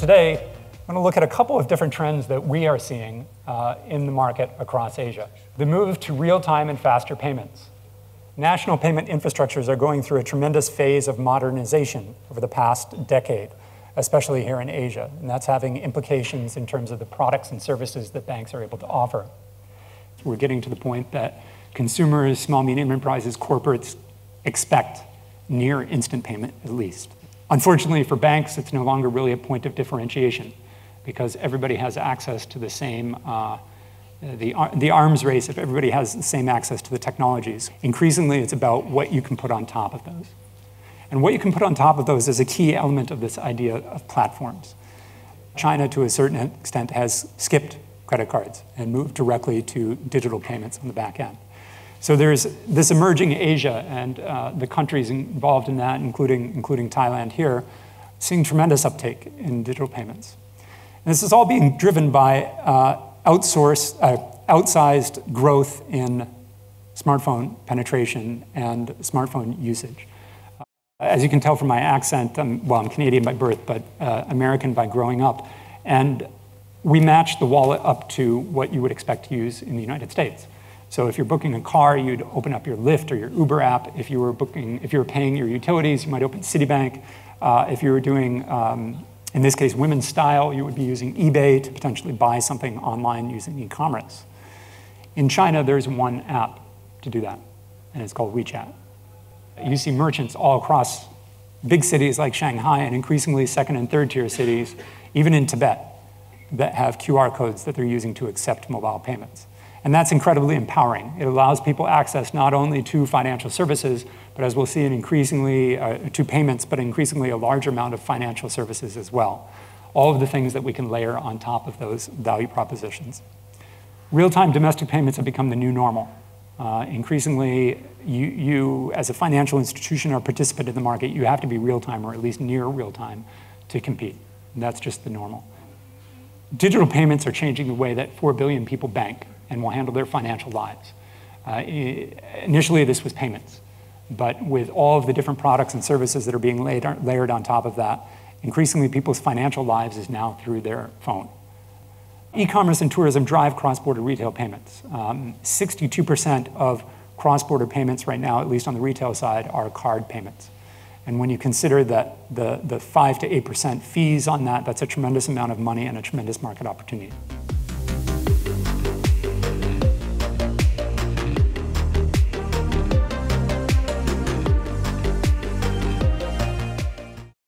today, I'm going to look at a couple of different trends that we are seeing in the market across Asia. The move to real-time and faster payments. National payment infrastructures are going through a tremendous phase of modernization over the past decade, especially here in Asia, and that's having implications in terms of the products and services that banks are able to offer. We're getting to the point that consumers, small, medium enterprises, corporates expect near instant payment at least. Unfortunately for banks, it's no longer really a point of differentiation because everybody has access to the same, the arms race, if everybody has the same access to the technologies. Increasingly, it's about what you can put on top of those. And what you can put on top of those is a key element of this idea of platforms. China, to a certain extent, has skipped credit cards and moved directly to digital payments on the back end. So there's this emerging Asia and the countries involved in that, including Thailand here, seeing tremendous uptake in digital payments. And this is all being driven by outsized growth in smartphone penetration and smartphone usage. As you can tell from my accent, I'm Canadian by birth, but American by growing up. And we match the wallet up to what you would expect to use in the United States. So if you're booking a car, you'd open up your Lyft or your Uber app. If you were paying your utilities, you might open Citibank. If you were doing, in this case, women's style, you would be using eBay to potentially buy something online using e-commerce. In China, there's one app to do that, and it's called WeChat. You see merchants all across big cities like Shanghai and increasingly second and third tier cities, even in Tibet, that have QR codes that they're using to accept mobile payments. And that's incredibly empowering. It allows people access not only to financial services, but as we'll see, to payments, but increasingly a larger amount of financial services as well. All of the things that we can layer on top of those value propositions. Real-time domestic payments have become the new normal. Increasingly, you as a financial institution or participant in the market, you have to be real-time or at least near real-time to compete. And that's just the normal. Digital payments are changing the way that 4 billion people bank and will handle their financial lives. Initially, this was payments. But with all of the different products and services that are being layered on top of that, increasingly people's financial lives is now through their phone. E-commerce and tourism drive cross-border retail payments. 62% of cross-border payments right now, at least on the retail side, are card payments. And when you consider that the 5 to 8% fees on that, that's a tremendous amount of money and a tremendous market opportunity.